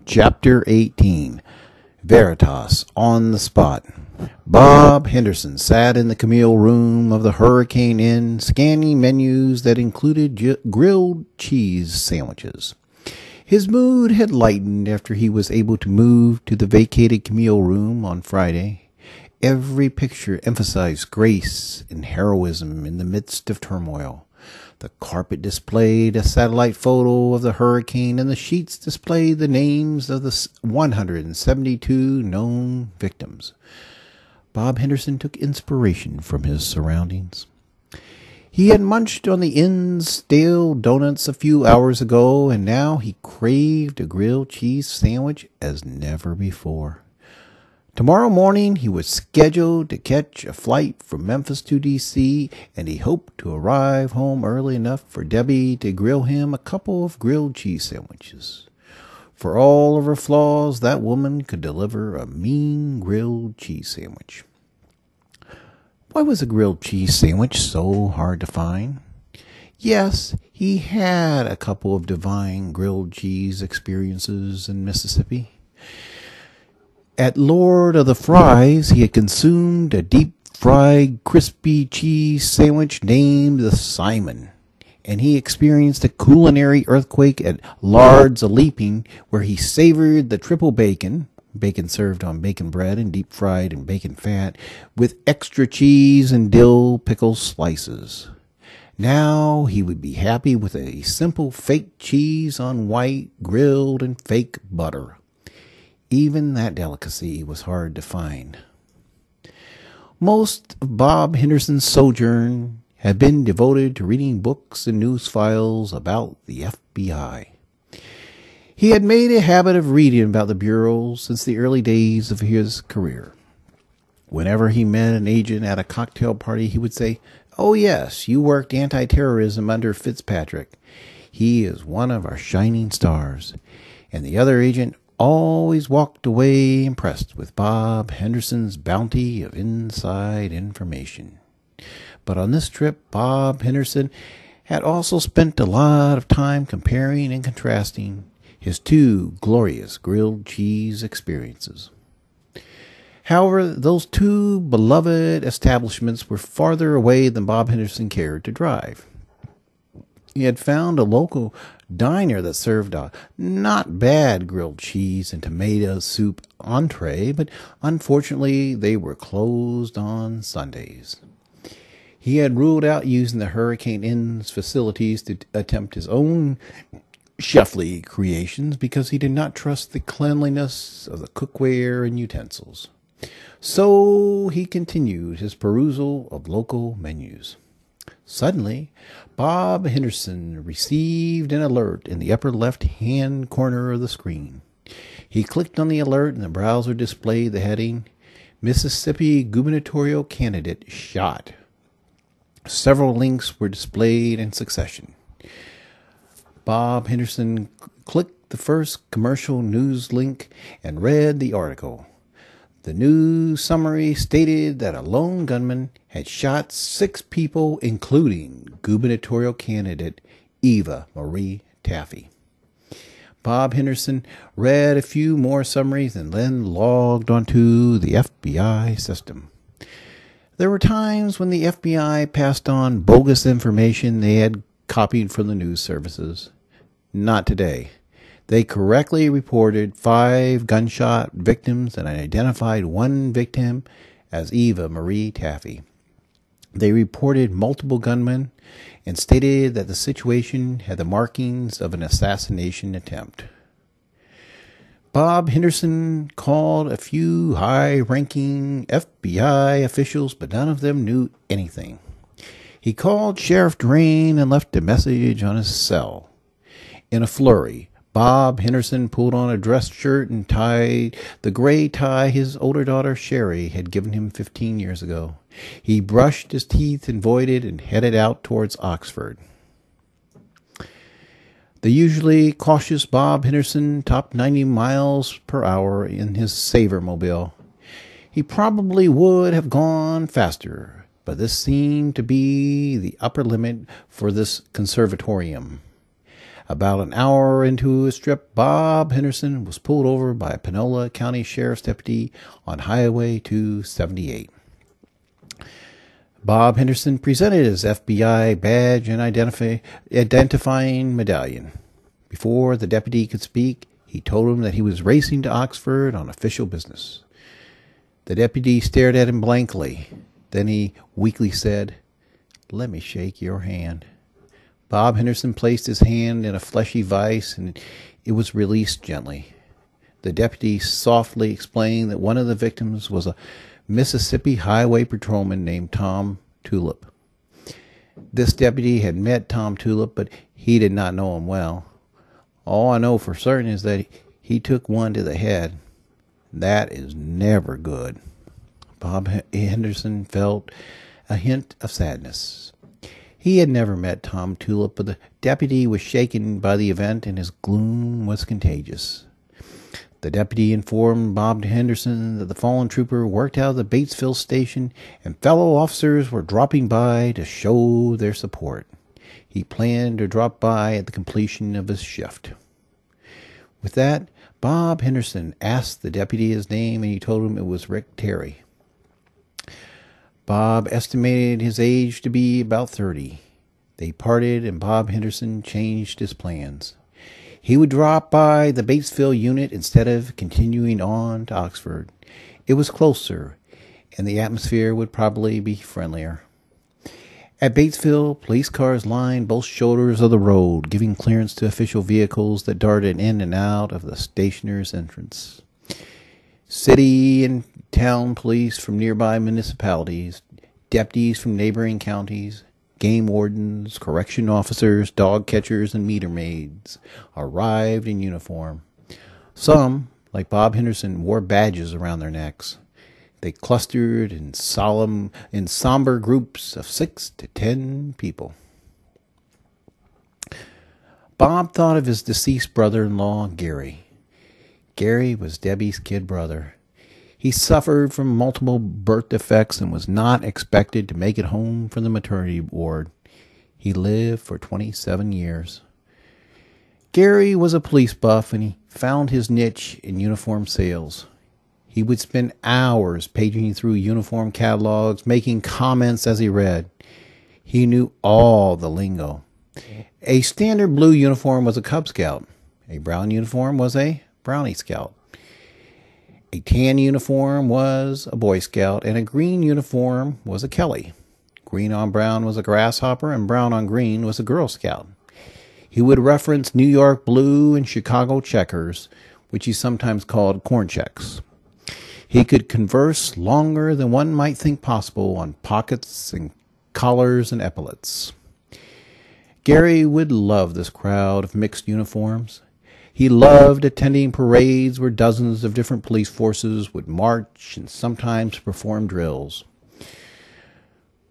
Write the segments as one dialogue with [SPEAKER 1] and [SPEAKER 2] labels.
[SPEAKER 1] Chapter 18. Veritas on the spot. Bob Henderson sat in the Camille room of the Hurricane Inn, scanning menus that included grilled cheese sandwiches. His mood had lightened after he was able to move to the vacated Camille room on Friday. Every picture emphasized grace and heroism in the midst of turmoil. The carpet displayed a satellite photo of the hurricane, and the sheets displayed the names of the 172 known victims. Bob Henderson took inspiration from his surroundings. He had munched on the inn's stale donuts a few hours ago, and now he craved a grilled cheese sandwich as never before. Tomorrow morning he was scheduled to catch a flight from Memphis to D.C., and he hoped to arrive home early enough for Debbie to grill him a couple of grilled cheese sandwiches. For all of her flaws, that woman could deliver a mean grilled cheese sandwich. Why was a grilled cheese sandwich so hard to find? Yes, he had a couple of divine grilled cheese experiences in Mississippi. At Lord of the Fries, he had consumed a deep-fried, crispy cheese sandwich named the Simon, and he experienced a culinary earthquake at Lard's a-Leaping, where he savored the triple bacon served on bacon bread and deep-fried in bacon fat, with extra cheese and dill pickle slices. Now he would be happy with a simple fake cheese on white, grilled in fake butter. Even that delicacy was hard to find. Most of Bob Henderson's sojourn had been devoted to reading books and news files about the FBI. He had made a habit of reading about the Bureau since the early days of his career. Whenever he met an agent at a cocktail party, he would say, "Oh yes, you worked anti-terrorism under Fitzpatrick. He is one of our shining stars." And the other agent always walked away impressed with Bob Henderson's bounty of inside information. But on this trip, Bob Henderson had also spent a lot of time comparing and contrasting his two glorious grilled cheese experiences. However, those two beloved establishments were farther away than Bob Henderson cared to drive. He had found a local diner that served a not bad grilled cheese and tomato soup entree, but unfortunately they were closed on Sundays. He had ruled out using the Hurricane Inn's facilities to attempt his own chefly creations because he did not trust the cleanliness of the cookware and utensils. So he continued his perusal of local menus. Suddenly, Bob Henderson received an alert in the upper left-hand corner of the screen. He clicked on the alert, and the browser displayed the heading, "Mississippi Gubernatorial Candidate Shot." Several links were displayed in succession. Bob Henderson clicked the first commercial news link and read the article. The news summary stated that a lone gunman had shot 6 people, including gubernatorial candidate Eva Marie Taffy. Bob Henderson read a few more summaries and then logged onto the FBI system. There were times when the FBI passed on bogus information they had copied from the news services. Not today. They correctly reported 5 gunshot victims and identified one victim as Eva Marie Taffy. They reported multiple gunmen and stated that the situation had the markings of an assassination attempt. Bob Henderson called a few high-ranking FBI officials, but none of them knew anything. He called Sheriff Drain and left a message on his cell. In a flurry, Bob Henderson pulled on a dress shirt and tied the gray tie his older daughter Sherry had given him 15 years ago. He brushed his teeth and voided and headed out towards Oxford. The usually cautious Bob Henderson topped 90 miles per hour in his Saver-mobile. He probably would have gone faster, but this seemed to be the upper limit for this conservatorium. About an hour into his trip, Bob Henderson was pulled over by a Panola County Sheriff's deputy on Highway 278. Bob Henderson presented his FBI badge and identifying medallion. Before the deputy could speak, he told him that he was racing to Oxford on official business. The deputy stared at him blankly. Then he weakly said, "Let me shake your hand." Bob Henderson placed his hand in a fleshy vise, and it was released gently. The deputy softly explained that one of the victims was a Mississippi highway patrolman named Tom Tulip. This deputy had met Tom Tulip, but he did not know him well. "All I know for certain is that he took one to the head. That is never good." Bob Henderson felt a hint of sadness. He had never met Tom Tulip, but the deputy was shaken by the event, and his gloom was contagious. The deputy informed Bob Henderson that the fallen trooper worked out of the Batesville station, and fellow officers were dropping by to show their support. He planned to drop by at the completion of his shift. With that, Bob Henderson asked the deputy his name, and he told him it was Rick Terry. Bob estimated his age to be about 30. They parted, and Bob Henderson changed his plans. He would drop by the Batesville unit instead of continuing on to Oxford. It was closer, and the atmosphere would probably be friendlier. At Batesville, police cars lined both shoulders of the road, giving clearance to official vehicles that darted in and out of the stationer's entrance. City and town police from nearby municipalities, deputies from neighboring counties, game wardens, correction officers, dog catchers, and meter maids arrived in uniform. Some, like Bob Henderson, wore badges around their necks. They clustered in somber groups of 6 to 10 people. Bob thought of his deceased brother-in-law, Gary. Gary was Debbie's kid brother. He suffered from multiple birth defects and was not expected to make it home from the maternity ward. He lived for 27 years. Gary was a police buff, and he found his niche in uniform sales. He would spend hours paging through uniform catalogs, making comments as he read. He knew all the lingo. A standard blue uniform was a Cub Scout. A brown uniform was a Brownie Scout. A tan uniform was a Boy Scout, and a green uniform was a Kelly. Green on brown was a Grasshopper, and brown on green was a Girl Scout. He would reference New York blue and Chicago checkers, which he sometimes called corn checks. He could converse longer than one might think possible on pockets and collars and epaulets. Gary would love this crowd of mixed uniforms. He loved attending parades where dozens of different police forces would march and sometimes perform drills.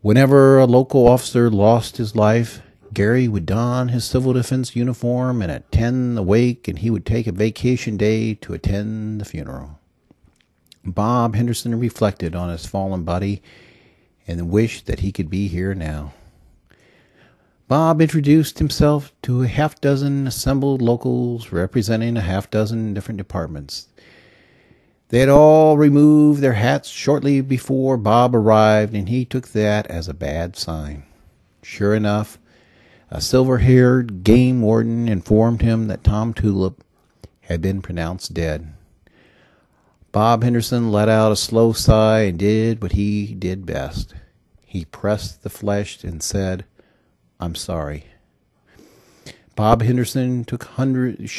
[SPEAKER 1] Whenever a local officer lost his life, Gary would don his civil defense uniform and attend the wake, and he would take a vacation day to attend the funeral. Bob Henderson reflected on his fallen buddy and wished that he could be here now. Bob introduced himself to a half-dozen assembled locals representing a half-dozen different departments. They had all removed their hats shortly before Bob arrived, and he took that as a bad sign. Sure enough, a silver-haired game warden informed him that Tom Tulip had been pronounced dead. Bob Henderson let out a slow sigh and did what he did best. He pressed the flesh and said, "I'm sorry." Bob Henderson shook hundreds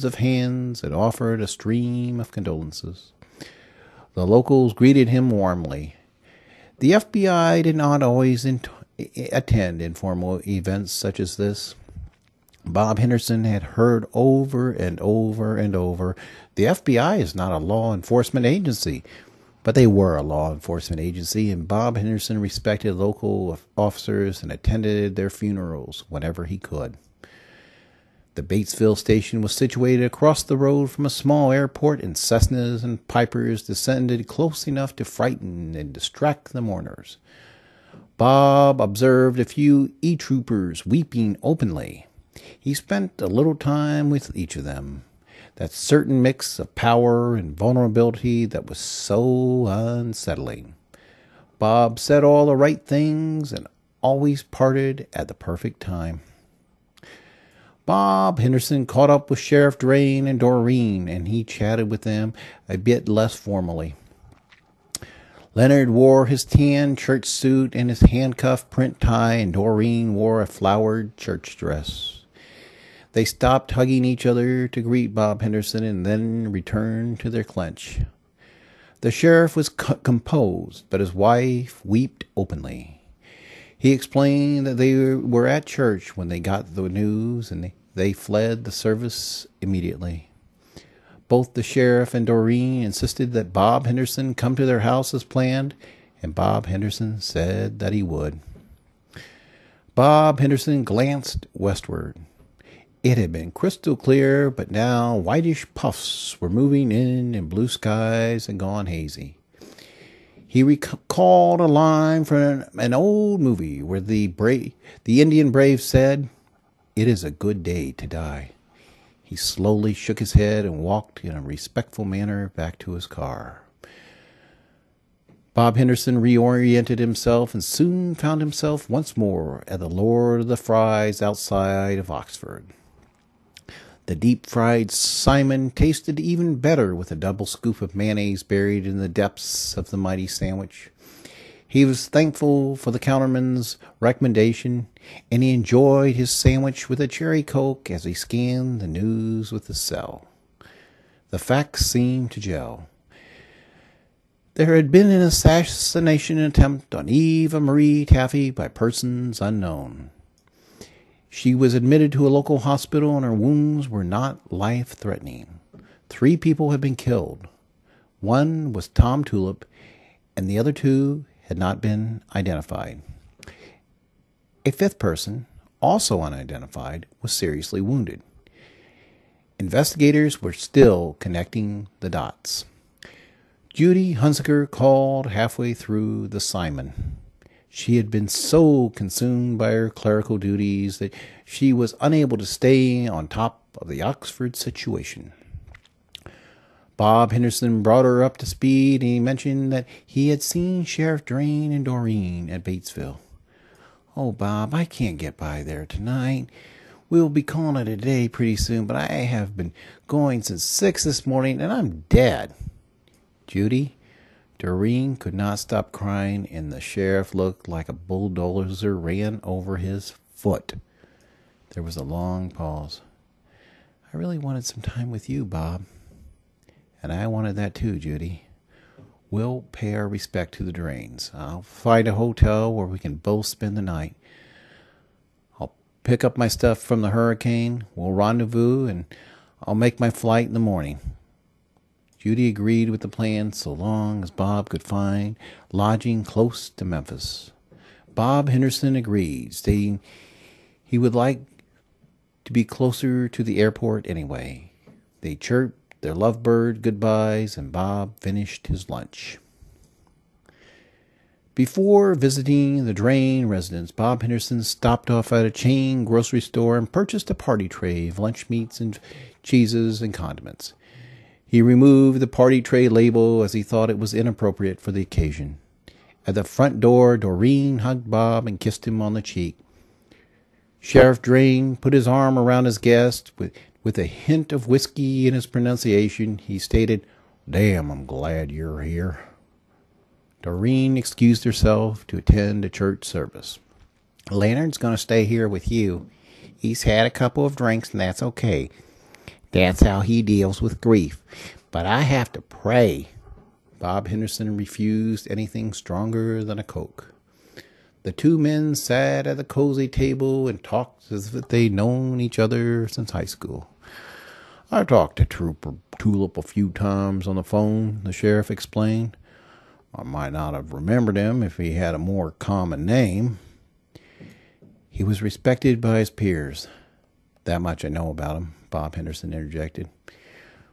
[SPEAKER 1] of hands and offered a stream of condolences. The locals greeted him warmly. The FBI did not always attend informal events such as this. Bob Henderson had heard over and over and over, the FBI is not a law enforcement agency. But they were a law enforcement agency, and Bob Henderson respected local officers and attended their funerals whenever he could. The Batesville station was situated across the road from a small airport, and Cessnas and Pipers descended close enough to frighten and distract the mourners. Bob observed a few E-troopers weeping openly. He spent a little time with each of them. That certain mix of power and vulnerability that was so unsettling. Bob said all the right things and always parted at the perfect time. Bob Henderson caught up with Sheriff Drain and Doreen, and he chatted with them a bit less formally. Leonard wore his tan church suit and his handcuff print tie, and Doreen wore a flowered church dress. They stopped hugging each other to greet Bob Henderson and then returned to their clench. The sheriff was composed, but his wife wept openly. He explained that they were at church when they got the news, and they fled the service immediately. Both the sheriff and Doreen insisted that Bob Henderson come to their house as planned, and Bob Henderson said that he would. Bob Henderson glanced westward. It had been crystal clear, but now whitish puffs were moving in and blue skies had gone hazy. He recalled a line from an old movie where the Indian brave said, "It is a good day to die." He slowly shook his head and walked in a respectful manner back to his car. Bob Henderson reoriented himself and soon found himself once more at the Lord of the Fries outside of Oxford. The deep-fried Simon tasted even better with a double scoop of mayonnaise buried in the depths of the mighty sandwich. He was thankful for the counterman's recommendation, and he enjoyed his sandwich with a cherry coke as he scanned the news with the cell. The facts seemed to gel. There had been an assassination attempt on Eva Marie Taffy by persons unknown. She was admitted to a local hospital and her wounds were not life-threatening. 3 people had been killed. One was Tom Tulip, and the other 2 had not been identified. A 5th person, also unidentified, was seriously wounded. Investigators were still connecting the dots. Judy Hunziker called halfway through the Simon. She had been so consumed by her clerical duties that she was unable to stay on top of the Oxford situation. Bob Henderson brought her up to speed, and he mentioned that he had seen Sheriff Drain and Doreen at Batesville. "Oh, Bob, I can't get by there tonight. We'll be calling it a day pretty soon, but I have been going since 6 this morning, and I'm dead." Judy, Doreen could not stop crying, and the sheriff looked like a bulldozer ran over his foot. There was a long pause. "I really wanted some time with you, Bob." "And I wanted that too, Judy. We'll pay our respect to the Drains. I'll find a hotel where we can both spend the night. I'll pick up my stuff from the Hurricane. We'll rendezvous, and I'll make my flight in the morning." Judy agreed with the plan so long as Bob could find lodging close to Memphis. Bob Henderson agreed, stating he would like to be closer to the airport anyway. They chirped their lovebird goodbyes, and Bob finished his lunch. Before visiting the Drain residence, Bob Henderson stopped off at a chain grocery store and purchased a party tray of lunch meats and cheeses and condiments. He removed the party tray label as he thought it was inappropriate for the occasion. At the front door, Doreen hugged Bob and kissed him on the cheek. Sheriff Drain put his arm around his guest. With a hint of whiskey in his pronunciation, he stated, "Damn, I'm glad you're here." Doreen excused herself to attend a church service. "Leonard's going to stay here with you. He's had a couple of drinks, and that's okay. That's how he deals with grief. But I have to pray." Bob Henderson refused anything stronger than a Coke. The 2 men sat at the cozy table and talked as if they'd known each other since high school. "I talked to Trooper Tulip a few times on the phone," the sheriff explained. "I might not have remembered him if he had a more common name." "He was respected by his peers. That much I know about him," Bob Henderson interjected.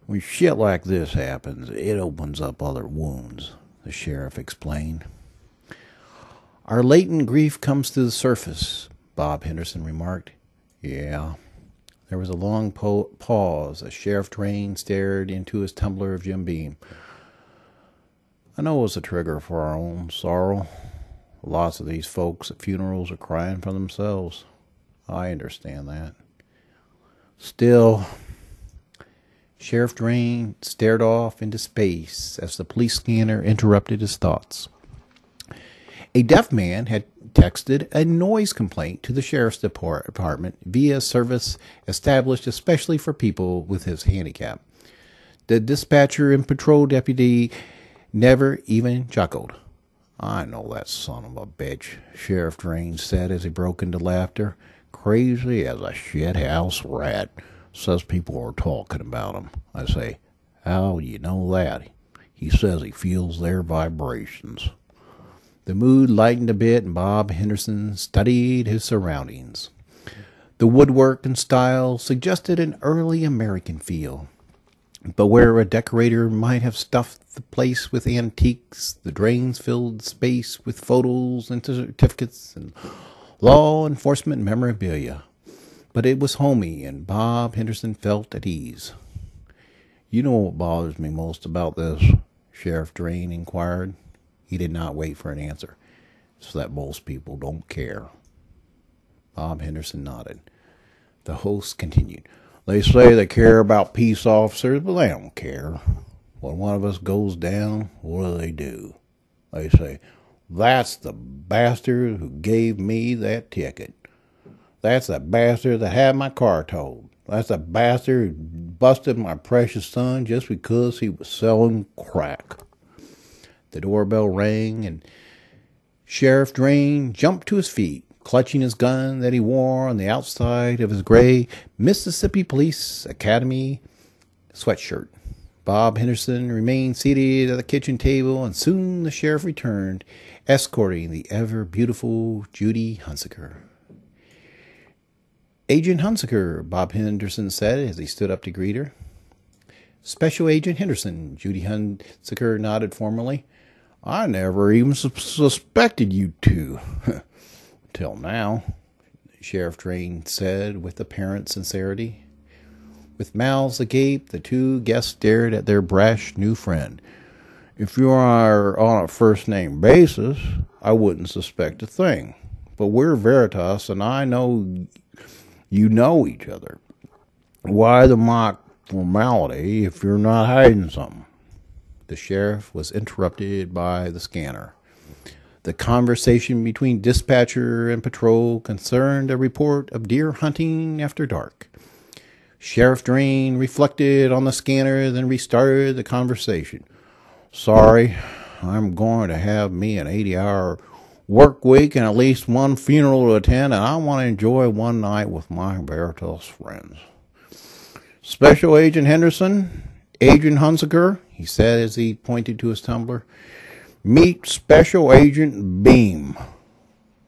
[SPEAKER 1] "When shit like this happens, it opens up other wounds," the sheriff explained. Our latent grief comes to the surface, Bob Henderson remarked. Yeah. There was a long pause as Sheriff Drain stared into his tumbler of Jim Beam. I know it was a trigger for our own sorrow. Lots of these folks at funerals are crying for themselves. I understand that. Still, Sheriff Drain stared off into space as the police scanner interrupted his thoughts. A deaf man had texted a noise complaint to the sheriff's department via a service established especially for people with his handicap. The dispatcher and patrol deputy never even chuckled. I know that son of a bitch, Sheriff Drain said as he broke into laughter. Crazy as a shithouse rat. Says people are talking about him. I say, how do you know that? He says he feels their vibrations. The mood lightened a bit, and Bob Henderson studied his surroundings. The woodwork and style suggested an early American feel. But where a decorator might have stuffed the place with antiques, the drains filled the space with photos and certificates and law enforcement memorabilia. But it was homey, and Bob Henderson felt at ease. You know what bothers me most about this? Sheriff Drain inquired. He did not wait for an answer. It's that most people don't care. Bob Henderson nodded. The host continued. They say they care about peace officers, but they don't care. When one of us goes down, what do? They say, that's the bastard who gave me that ticket. That's the bastard that had my car towed. That's the bastard who busted my precious son just because he was selling crack. The doorbell rang, and Sheriff Drain jumped to his feet, clutching his gun that he wore on the outside of his gray Mississippi Police Academy sweatshirt. Bob Henderson remained seated at the kitchen table, and soon the sheriff returned, escorting the ever-beautiful Judy Hunsaker. Agent Hunsaker, Bob Henderson said as he stood up to greet her. Special Agent Henderson, Judy Hunsaker nodded formally. I never even suspected you two. Till now, Sheriff Drain said with apparent sincerity. With mouths agape, the two guests stared at their brash new friend. If you are on a first-name basis, I wouldn't suspect a thing. But we're Veritas, and I know you know each other. Why the mock formality if you're not hiding something? The sheriff was interrupted by the scanner. The conversation between dispatcher and patrol concerned a report of deer hunting after dark. Sheriff Drain reflected on the scanner, then restarted the conversation. Sorry, I'm going to have me an 80-hour work week and at least one funeral to attend, and I want to enjoy one night with my Veritas friends. Special Agent Henderson, Agent Hunsaker, he said as he pointed to his tumbler. Meet Special Agent Beam.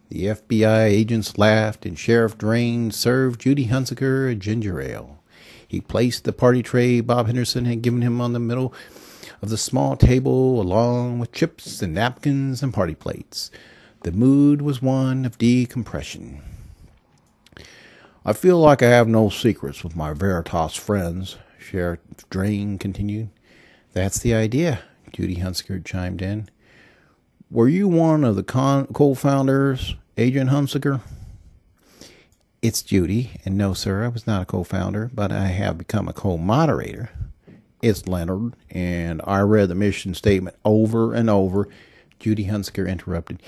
[SPEAKER 1] The FBI agents laughed, and Sheriff Drain served Judy Hunsaker a ginger ale. He placed the party tray Bob Henderson had given him on the middle of the small table, along with chips and napkins and party plates. The mood was one of decompression. I feel like I have no secrets with my Veritas friends, Sheriff Drain continued. That's the idea, Judy Hunsaker chimed in. Were you one of the co-founders, Agent Hunsaker? It's Judy, and no, sir, I was not a co-founder, but I have become a co-moderator. It's Leonard, and I read the mission statement over and over. Judy Hunsaker interrupted.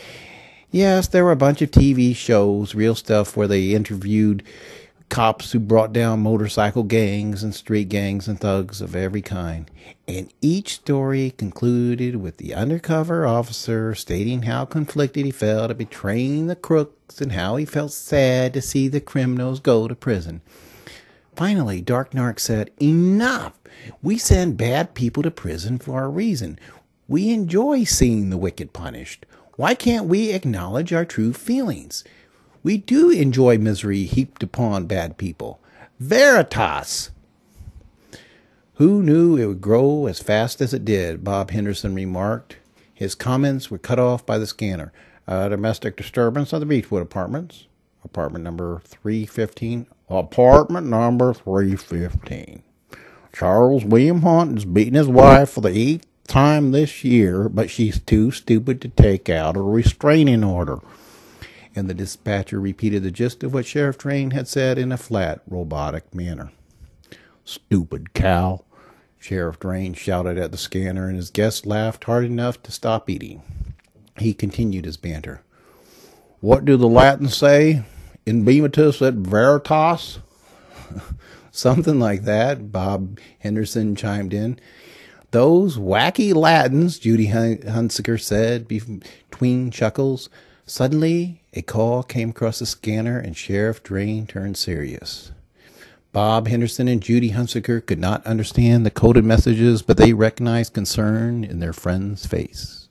[SPEAKER 1] Yes, there were a bunch of TV shows, real stuff, where they interviewed cops who brought down motorcycle gangs and street gangs and thugs of every kind. And each story concluded with the undercover officer stating how conflicted he felt at betraying the crooks and how he felt sad to see the criminals go to prison. Finally, Dark Narc said, enough! We send bad people to prison for a reason. We enjoy seeing the wicked punished. Why can't we acknowledge our true feelings? We do enjoy misery heaped upon bad people. Veritas! Who knew it would grow as fast as it did, Bob Henderson remarked. His comments were cut off by the scanner. A domestic disturbance at the Beechwood Apartments. Apartment number 315. Apartment number 315. Charles William Hunt is beating his wife for the 8th time this year, but she's too stupid to take out a restraining order. And the dispatcher repeated the gist of what Sheriff Train had said in a flat, robotic manner. Stupid cow, Sheriff Drain shouted at the scanner, and his guest laughed hard enough to stop eating. He continued his banter. What do the Latins say? In Veritas et Veritas? Something like that, Bob Henderson chimed in. Those wacky Latins, Judy Hunsaker said between chuckles. Suddenly, a call came across the scanner, and Sheriff Drain turned serious. Bob Henderson and Judy Hunsaker could not understand the coded messages, but they recognized concern in their friend's face.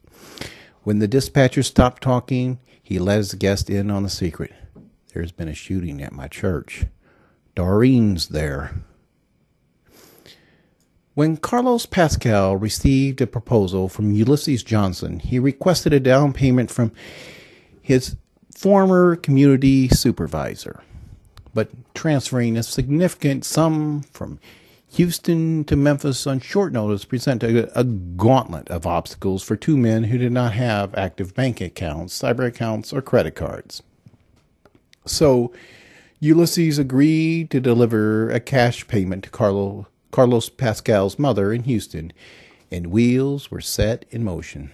[SPEAKER 1] When the dispatcher stopped talking, he let his guest in on the secret. There's been a shooting at my church. Doreen's there. When Carlos Pascal received a proposal from Ulysses Johnson, he requested a down payment from his former community supervisor. But transferring a significant sum from Houston to Memphis on short notice presented a gauntlet of obstacles for two men who did not have active bank accounts, cyber accounts, or credit cards. So Ulysses agreed to deliver a cash payment to Carlos Pascal's mother in Houston, and wheels were set in motion.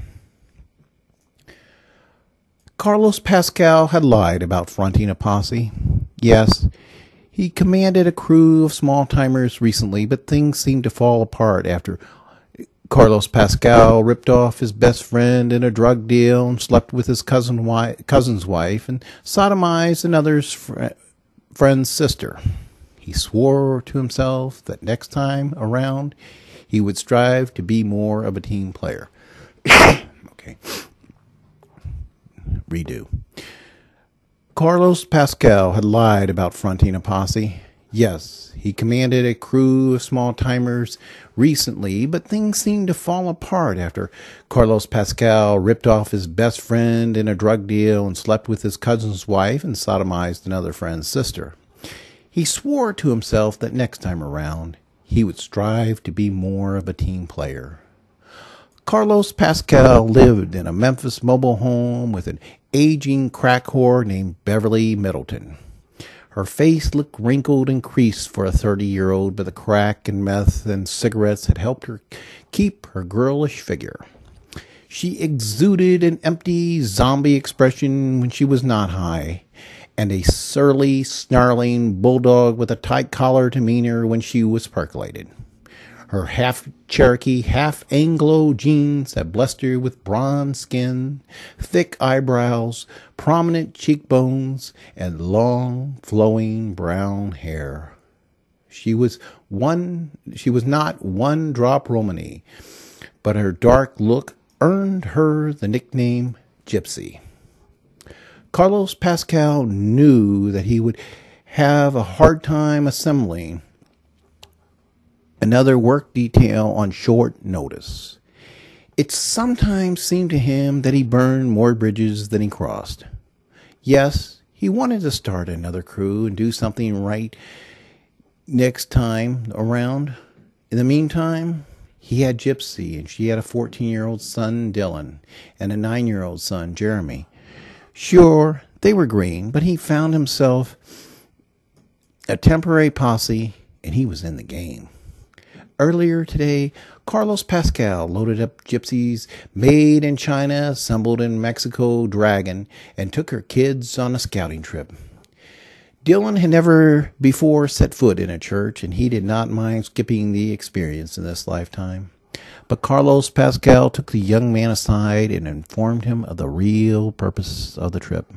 [SPEAKER 1] Carlos Pascal had lied about fronting a posse. Yes, he commanded a crew of small-timers recently, but things seemed to fall apart after Carlos Pascal ripped off his best friend in a drug deal and slept with his cousin's wife and sodomized another's friend's sister. He swore to himself that next time around he would strive to be more of a team player. Okay. Redo. Carlos Pascal had lied about fronting a posse. Yes, he commanded a crew of small-timers recently, but things seemed to fall apart after Carlos Pascal ripped off his best friend in a drug deal and slept with his cousin's wife and sodomized another friend's sister. He swore to himself that next time around he would strive to be more of a team player. Carlos Pascal lived in a Memphis mobile home with an aging crack whore named Beverly Middleton. Her face looked wrinkled and creased for a 30-year-old, but the crack and meth and cigarettes had helped her keep her girlish figure. She exuded an empty zombie expression when she was not high, and a surly, snarling bulldog with a tight collar demeanor when she was percolated. Her half-Cherokee, half-Anglo genes had blessed her with bronze skin, thick eyebrows, prominent cheekbones, and long, flowing brown hair. She was not one drop Romany, but her dark look earned her the nickname Gypsy. Carlos Pascal knew that he would have a hard time assembling another work detail on short notice. It sometimes seemed to him that he burned more bridges than he crossed. Yes, he wanted to start another crew and do something right next time around. In the meantime, he had Gypsy, and she had a 14-year-old son, Dylan, and a 9-year-old son, Jeremy. Sure, they were green, but he found himself a temporary posse, and he was in the game. Earlier today, Carlos Pascal loaded up Gypsy's made in China, assembled in Mexico Dragon and took her kids on a scouting trip. Dylan had never before set foot in a church, and he did not mind skipping the experience in this lifetime. But Carlos Pascal took the young man aside and informed him of the real purpose of the trip.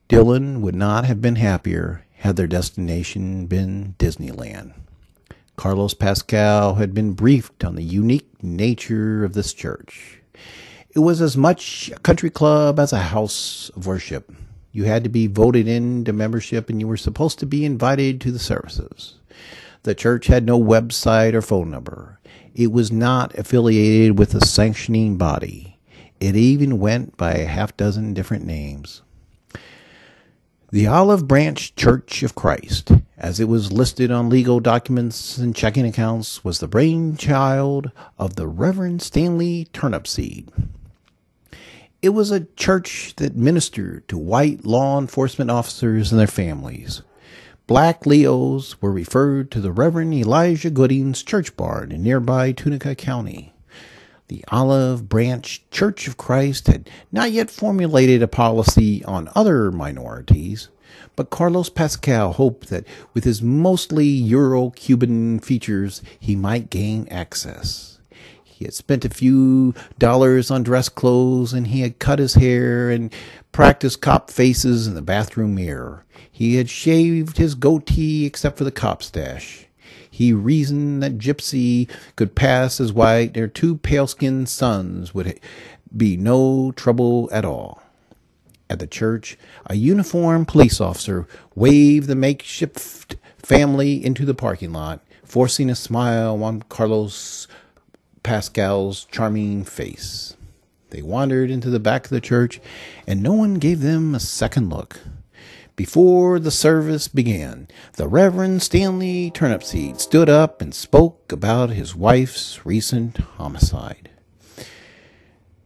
[SPEAKER 1] Dylan would not have been happier had their destination been Disneyland. Carlos Pascal had been briefed on the unique nature of this church. It was as much a country club as a house of worship. You had to be voted into membership, and you were supposed to be invited to the services. The church had no website or phone number. It was not affiliated with a sanctioning body. It even went by a half-dozen different names. The Olive Branch Church of Christ, as it was listed on legal documents and checking accounts, was the brainchild of the Reverend Stanley Turnipseed. It was a church that ministered to white law enforcement officers and their families. Black Leos were referred to the Reverend Elijah Gooding's church barn in nearby Tunica County. The Olive Branch Church of Christ had not yet formulated a policy on other minorities, but Carlos Pascal hoped that with his mostly Euro-Cuban features he might gain access. He had spent a few dollars on dress clothes, and he had cut his hair and practiced cop faces in the bathroom mirror. He had shaved his goatee except for the cop stash. He reasoned that Gypsy could pass as white, their two pale-skinned sons would be no trouble at all. At the church, a uniformed police officer waved the makeshift family into the parking lot, forcing a smile on Carlos Pascal's charming face. They wandered into the back of the church, and no one gave them a second look. Before the service began, the Reverend Stanley Turnipseed stood up and spoke about his wife's recent homicide.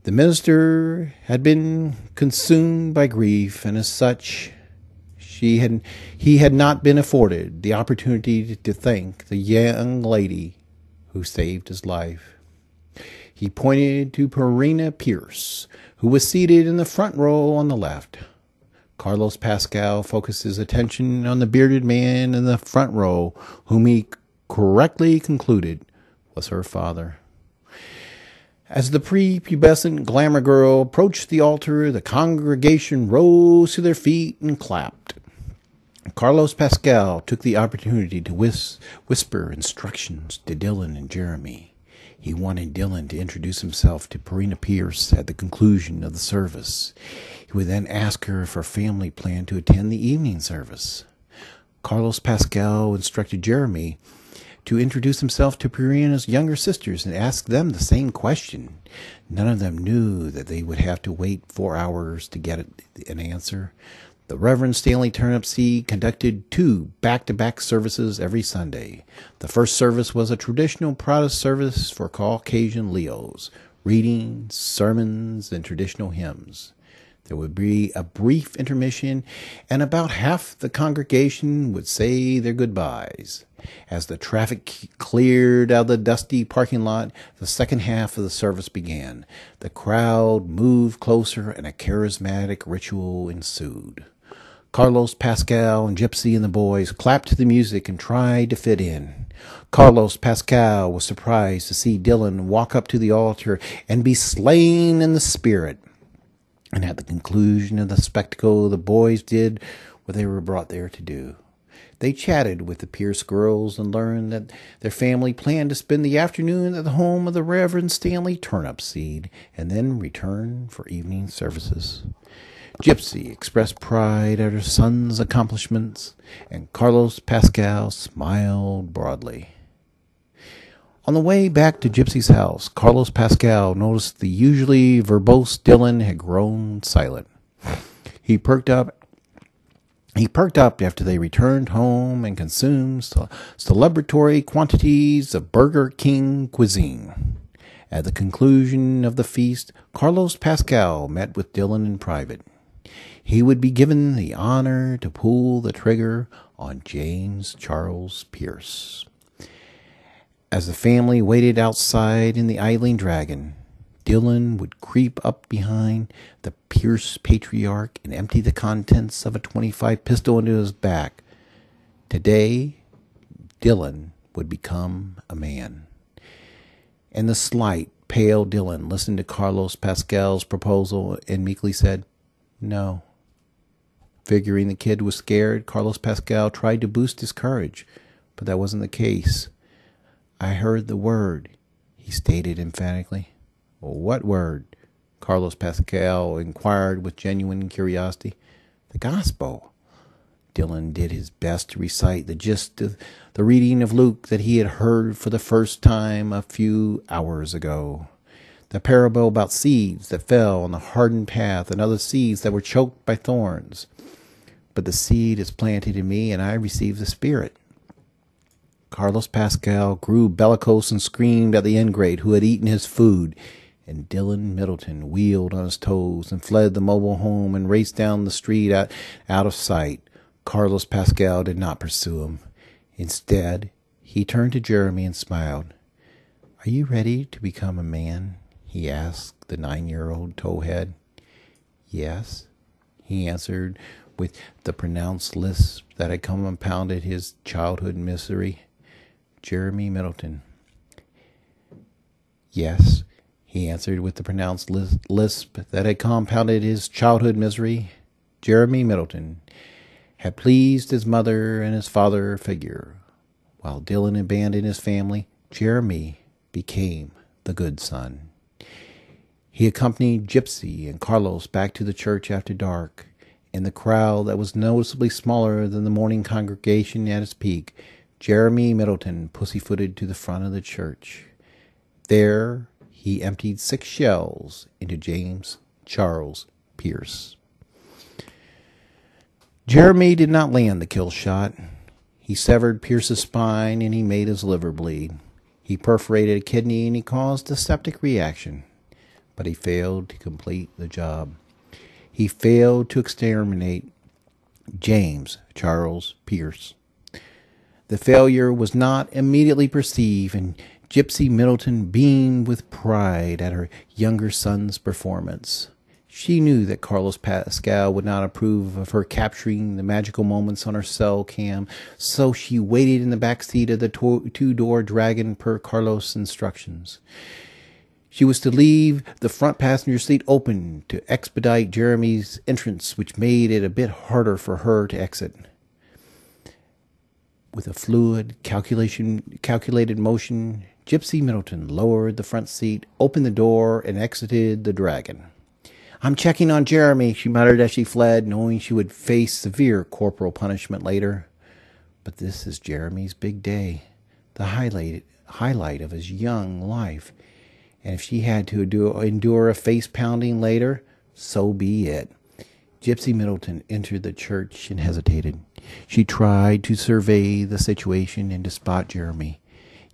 [SPEAKER 1] The minister had been consumed by grief, and as such, he had not been afforded the opportunity to thank the young lady who saved his life. He pointed to Purina Pierce, who was seated in the front row on the left. Carlos Pascal focused his attention on the bearded man in the front row, whom he correctly concluded was her father. As the prepubescent glamour girl approached the altar, the congregation rose to their feet and clapped. Carlos Pascal took the opportunity to whisper instructions to Dylan and Jeremy. He wanted Dylan to introduce himself to Purina Pierce at the conclusion of the service. He would then ask her if her family planned to attend the evening service. Carlos Pascal instructed Jeremy to introduce himself to Purina's younger sisters and ask them the same question. None of them knew that they would have to wait 4 hours to get an answer. The Reverend Stanley Turnipseed conducted 2 back-to-back services every Sunday. The first service was a traditional Protestant service for Caucasian Leos, readings, sermons, and traditional hymns. There would be a brief intermission, and about half the congregation would say their goodbyes. As the traffic cleared out of the dusty parking lot, the second half of the service began. The crowd moved closer, and a charismatic ritual ensued. Carlos Pascal and Gypsy and the boys clapped to the music and tried to fit in. Carlos Pascal was surprised to see Dylan walk up to the altar and be slain in the spirit. And at the conclusion of the spectacle, the boys did what they were brought there to do. They chatted with the Pierce girls and learned that their family planned to spend the afternoon at the home of the Reverend Stanley Turnipseed and then return for evening services. Gypsy expressed pride at her son's accomplishments, and Carlos Pascal smiled broadly. On the way back to Gypsy's house, Carlos Pascal noticed the usually verbose Dylan had grown silent. He perked up after they returned home and consumed celebratory quantities of Burger King cuisine. At the conclusion of the feast, Carlos Pascal met with Dylan in private. He would be given the honor to pull the trigger on James Charles Pierce. As the family waited outside in the Idling Dragon, Dylan would creep up behind the Pierce patriarch and empty the contents of a .25 pistol into his back. Today, Dylan would become a man. And the slight, pale Dylan listened to Carlos Pascal's proposal and meekly said, "No." Figuring the kid was scared, Carlos Pascal tried to boost his courage, but that wasn't the case. "I heard the word," he stated emphatically. "What word?" Carlos Pascal inquired with genuine curiosity. "The gospel." Dylan did his best to recite the gist of the reading of Luke that he had heard for the first time a few hours ago. The parable about seeds that fell on the hardened path and other seeds that were choked by thorns. But the seed is planted in me, and I receive the Spirit. Carlos Pascal grew bellicose and screamed at the ingrate who had eaten his food, and Dylan Middleton wheeled on his toes and fled the mobile home and raced down the street out of sight. Carlos Pascal did not pursue him. Instead, he turned to Jeremy and smiled. "Are you ready to become a man?" he asked the 9-year-old towhead. "Yes," he answered with the pronounced lisp that had compounded his childhood misery. Jeremy Middleton. "Yes," he answered with the pronounced lisp that had compounded his childhood misery. Jeremy Middleton had pleased his mother and his father figure. While Dylan abandoned his family, Jeremy became the good son. He accompanied Gypsy and Carlos back to the church after dark. In the crowd that was noticeably smaller than the morning congregation at its peak, Jeremy Middleton pussyfooted to the front of the church. There he emptied 6 shells into James Charles Pierce. Jeremy did not land the kill shot. He severed Pierce's spine and he made his liver bleed. He perforated a kidney and he caused a septic reaction. But he failed to complete the job. He failed to exterminate James Charles Pierce. The failure was not immediately perceived, and Gypsy Middleton beamed with pride at her younger son's performance. She knew that Carlos Pascal would not approve of her capturing the magical moments on her cell cam, so she waited in the back seat of the two-door Dragon per Carlos' instructions. She was to leave the front passenger seat open to expedite Jeremy's entrance, which made it a bit harder for her to exit. With a fluid, calculated motion, Gypsy Middleton lowered the front seat, opened the door, and exited the Dragon. "I'm checking on Jeremy," she muttered as she fled, knowing she would face severe corporal punishment later. But this is Jeremy's big day, the highlight of his young life. And if she had to endure a face-pounding later, so be it. Gypsy Middleton entered the church and hesitated. She tried to survey the situation and to spot Jeremy.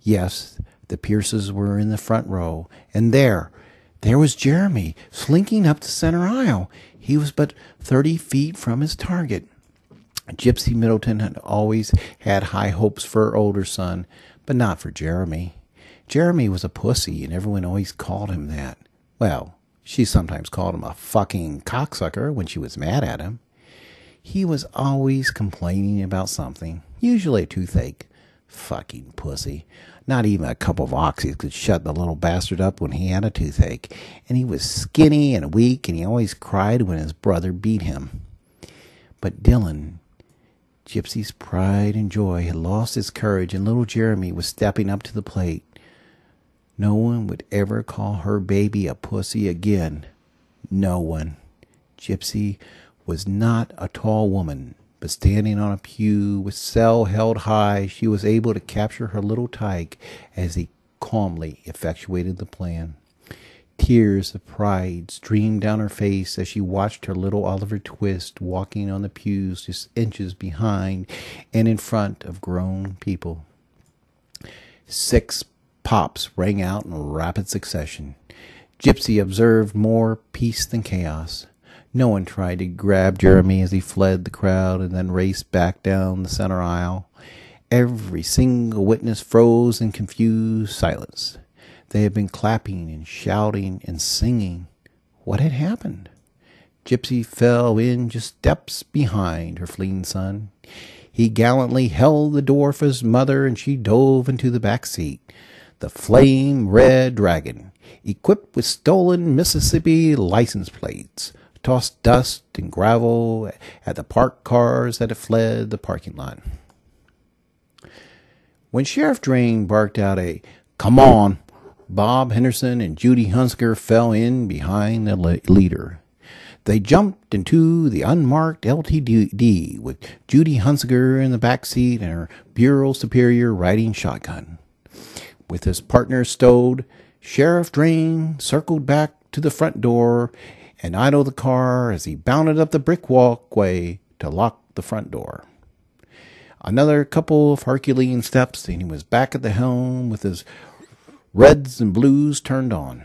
[SPEAKER 1] Yes, the Pierces were in the front row, and there was Jeremy, slinking up the center aisle. He was but 30 feet from his target. Gypsy Middleton had always had high hopes for her older son, but not for Jeremy. Jeremy was a pussy, and everyone always called him that. Well, she sometimes called him a fucking cocksucker when she was mad at him. He was always complaining about something, usually a toothache. Fucking pussy. Not even a cup of oxy could shut the little bastard up when he had a toothache. And he was skinny and weak, and he always cried when his brother beat him. But Dylan, Gypsy's pride and joy, had lost his courage, and little Jeremy was stepping up to the plate. No one would ever call her baby a pussy again. No one. Gypsy was not a tall woman, but standing on a pew with cell held high, she was able to capture her little tyke as he calmly effectuated the plan. Tears of pride streamed down her face as she watched her little Oliver Twist walking on the pews just inches behind and in front of grown people. 6 pops rang out in rapid succession. Gypsy observed more peace than chaos. No one tried to grab Jeremy as he fled the crowd and then raced back down the center aisle. Every single witness froze in confused silence. They had been clapping and shouting and singing. What had happened? Gypsy fell in just steps behind her fleeing son. He gallantly held the door for his mother, and she dove into the back seat. The flame red Dragon, equipped with stolen Mississippi license plates, tossed dust and gravel at the parked cars that had fled the parking lot. When Sheriff Drain barked out a "Come on," Bob Henderson and Judy Hunsker fell in behind the leader. They jumped into the unmarked LTD with Judy Hunsker in the back seat and her Bureau Superior riding shotgun. With his partner stowed, Sheriff Drain circled back to the front door and idled the car as he bounded up the brick walkway to lock the front door. Another couple of Herculean steps, and he was back at the helm with his reds and blues turned on.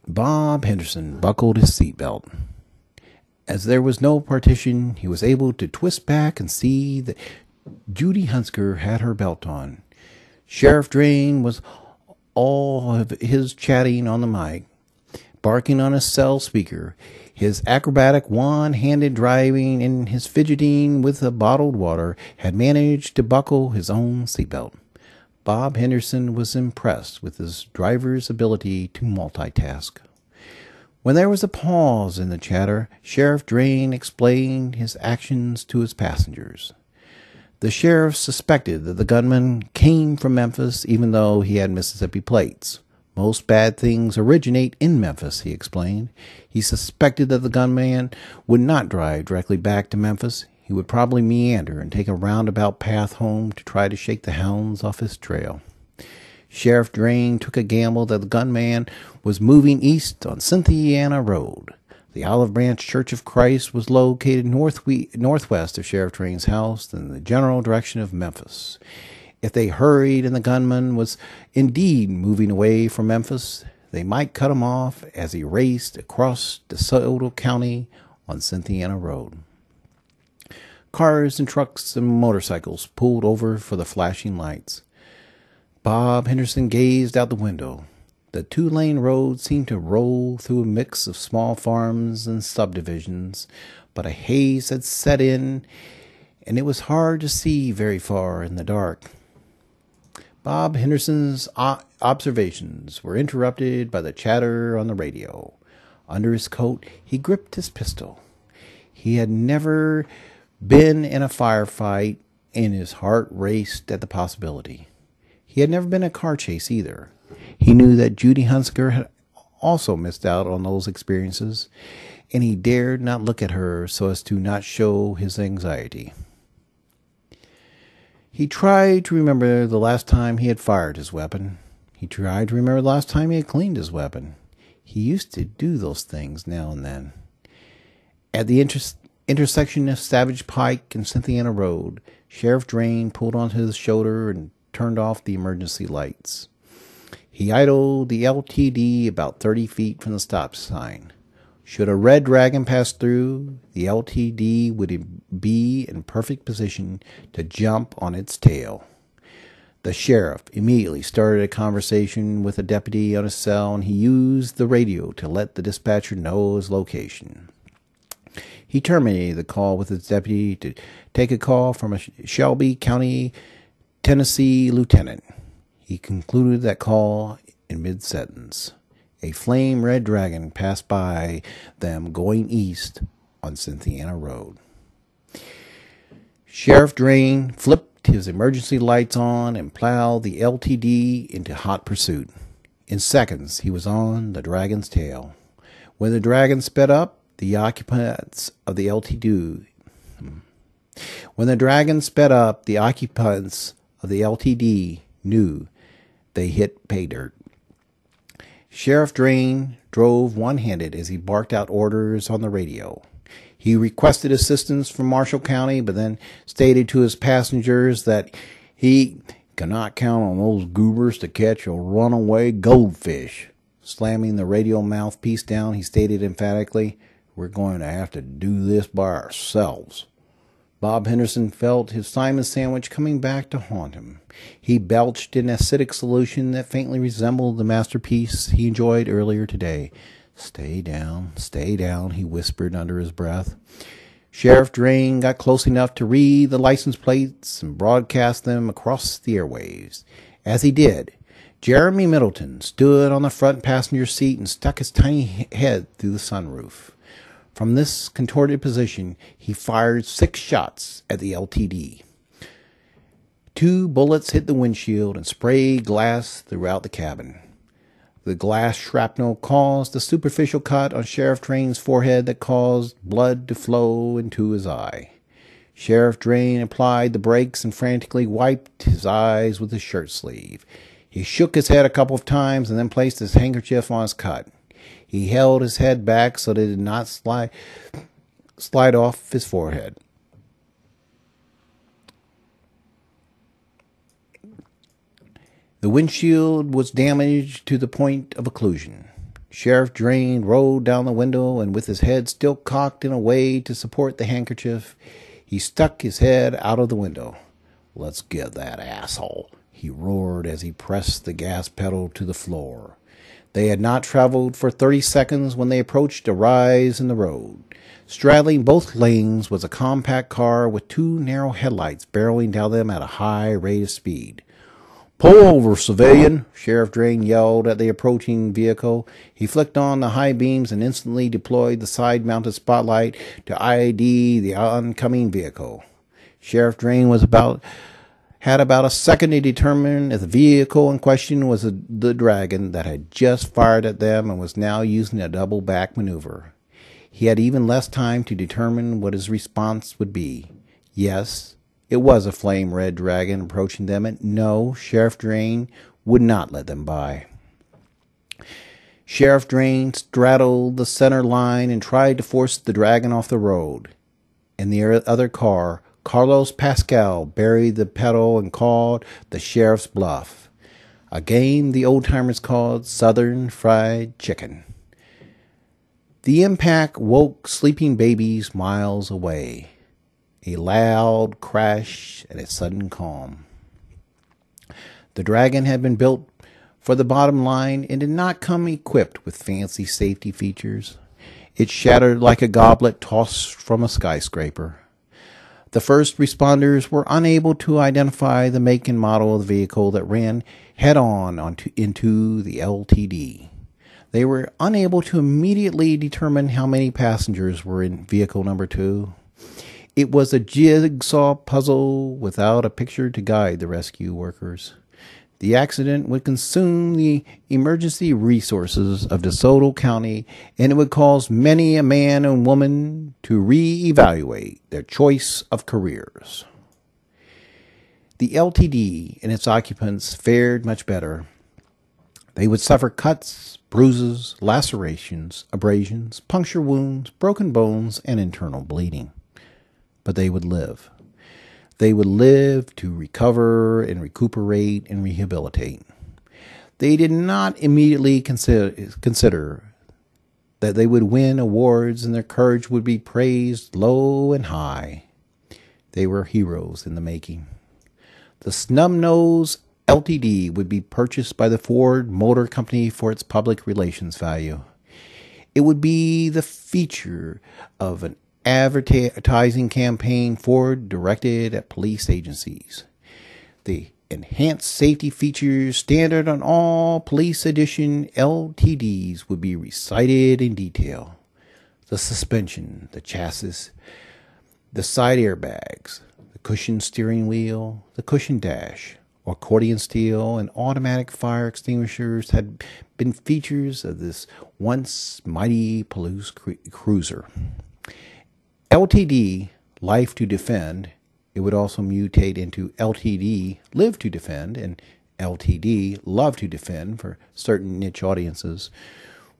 [SPEAKER 1] Bob Henderson buckled his seatbelt. As there was no partition, he was able to twist back and see that Judy Hunsker had her belt on. Sheriff Drain was all of his chatting on the mic, barking on his cell speaker, his acrobatic one-handed driving, and his fidgeting with the bottled water had managed to buckle his own seatbelt. Bob Henderson was impressed with his driver's ability to multitask. When there was a pause in the chatter, Sheriff Drain explained his actions to his passengers. The sheriff suspected that the gunman came from Memphis even though he had Mississippi plates. Most bad things originate in Memphis, he explained. He suspected that the gunman would not drive directly back to Memphis. He would probably meander and take a roundabout path home to try to shake the hounds off his trail. Sheriff Drain took a gamble that the gunman was moving east on Cynthiana Road. The Olive Branch Church of Christ was located northwest of Sheriff Drain's house in the general direction of Memphis. If they hurried and the gunman was indeed moving away from Memphis, they might cut him off as he raced across DeSoto County on Cynthiana Road. Cars and trucks and motorcycles pulled over for the flashing lights. Bob Henderson gazed out the window. The two-lane road seemed to roll through a mix of small farms and subdivisions, but a haze had set in, and it was hard to see very far in the dark. Bob Henderson's observations were interrupted by the chatter on the radio. Under his coat, he gripped his pistol. He had never been in a firefight, and his heart raced at the possibility. He had never been in a car chase either. He knew that Judy Hunsker had also missed out on those experiences, and he dared not look at her so as to not show his anxiety. He tried to remember the last time he had fired his weapon. He tried to remember the last time he had cleaned his weapon. He used to do those things now and then. At the intersection of Savage Pike and Cynthiana Road, Sheriff Drain pulled onto his shoulder and turned off the emergency lights. He idled the LTD about 30 feet from the stop sign. Should a red dragon pass through, the LTD would be in perfect position to jump on its tail. The sheriff immediately started a conversation with a deputy on his cell, and he used the radio to let the dispatcher know his location. He terminated the call with his deputy to take a call from a Shelby County, Tennessee lieutenant. He concluded that call in mid-sentence. A flame-red dragon passed by them going east on Cynthiana Road. Sheriff Drain flipped his emergency lights on and plowed the LTD into hot pursuit. In seconds, he was on the dragon's tail. When the dragon sped up, the occupants of the LTD knew they hit pay dirt. Sheriff Drain drove one-handed as he barked out orders on the radio. He requested assistance from Marshall County, but then stated to his passengers that he cannot count on those goobers to catch a runaway goldfish. Slamming the radio mouthpiece down, he stated emphatically, "We're going to have to do this by ourselves." Bob Henderson felt his Simon sandwich coming back to haunt him. He belched an acidic solution that faintly resembled the masterpiece he enjoyed earlier today. Stay down, he whispered under his breath. Sheriff Drain got close enough to read the license plates and broadcast them across the airwaves. As he did, Jeremy Middleton stood on the front passenger seat and stuck his tiny head through the sunroof. From this contorted position, he fired 6 shots at the LTD. 2 bullets hit the windshield and sprayed glass throughout the cabin. The glass shrapnel caused a superficial cut on Sheriff Drain's forehead that caused blood to flow into his eye. Sheriff Drain applied the brakes and frantically wiped his eyes with his shirt sleeve. He shook his head a couple of times and then placed his handkerchief on his cut. He held his head back so that it did not slide off his forehead. The windshield was damaged to the point of occlusion. Sheriff Drain rolled down the window, and with his head still cocked in a way to support the handkerchief, he stuck his head out of the window. "Let's get that asshole," he roared as he pressed the gas pedal to the floor. They had not traveled for 30 seconds when they approached a rise in the road. Straddling both lanes was a compact car with two narrow headlights barreling down them at a high rate of speed. "Pull over, civilian!" Sheriff Drain yelled at the approaching vehicle. He flicked on the high beams and instantly deployed the side-mounted spotlight to ID the oncoming vehicle. Sheriff Drain had about a second to determine if the vehicle in question was the Dragon that had just fired at them and was now using a double-back maneuver. He had even less time to determine what his response would be. Yes, it was a flame-red Dragon approaching them, and no, Sheriff Drain would not let them by. Sheriff Drain straddled the center line and tried to force the Dragon off the road. In the other car, Carlos Pascal buried the pedal and called the sheriff's bluff, a game the old-timers called Southern Fried Chicken. The impact woke sleeping babies miles away. A loud crash and a sudden calm. The Dragon had been built for the bottom line and did not come equipped with fancy safety features. It shattered like a goblet tossed from a skyscraper. The first responders were unable to identify the make and model of the vehicle that ran head-on into the LTD. They were unable to immediately determine how many passengers were in vehicle number 2. It was a jigsaw puzzle without a picture to guide the rescue workers. The accident would consume the emergency resources of DeSoto County, and it would cause many a man and woman to reevaluate their choice of careers. The LTD and its occupants fared much better. They would suffer cuts, bruises, lacerations, abrasions, puncture wounds, broken bones, and internal bleeding. But they would live. They would live to recover and recuperate and rehabilitate. They did not immediately consider that they would win awards and their courage would be praised low and high. They were heroes in the making. The snub-nosed LTD would be purchased by the Ford Motor Company for its public relations value. It would be the feature of an advertising campaign Ford directed at police agencies. The enhanced safety features standard on all police edition LTDs would be recited in detail. The suspension, the chassis, the side airbags, the cushioned steering wheel, the cushioned dash, accordion steel, and automatic fire extinguishers had been features of this once mighty police cruiser. LTD, Life to Defend, it would also mutate into LTD, Live to Defend, and LTD, Love to Defend for certain niche audiences,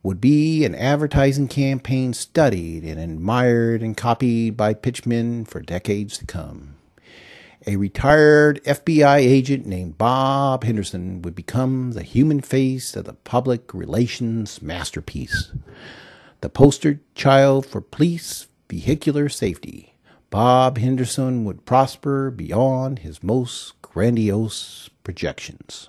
[SPEAKER 1] would be an advertising campaign studied and admired and copied by pitchmen for decades to come. A retired FBI agent named Bob Henderson would become the human face of the public relations masterpiece. The poster child for police vehicular safety, Bob Henderson would prosper beyond his most grandiose projections.